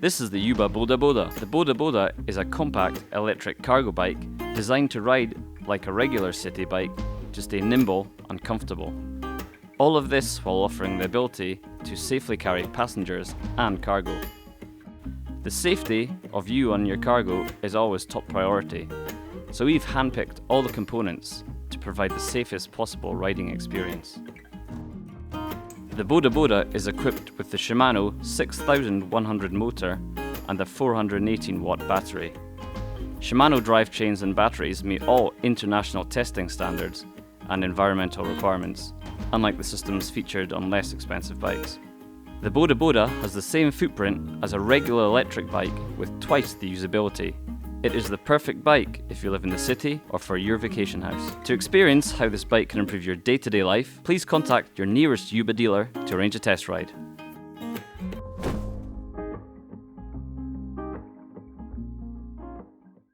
This is the Yuba Boda Boda. The Boda Boda is a compact electric cargo bike designed to ride like a regular city bike to stay nimble and comfortable. All of this while offering the ability to safely carry passengers and cargo. The safety of you and your cargo is always top priority, so we've handpicked all the components to provide the safest possible riding experience. The Boda Boda is equipped with the Shimano 6100 motor and the 418 watt battery. Shimano drivetrains and batteries meet all international testing standards and environmental requirements, unlike the systems featured on less expensive bikes. The Boda Boda has the same footprint as a regular electric bike with twice the usability. It is the perfect bike if you live in the city or for your vacation house. To experience how this bike can improve your day-to-day life, please contact your nearest Yuba dealer to arrange a test ride.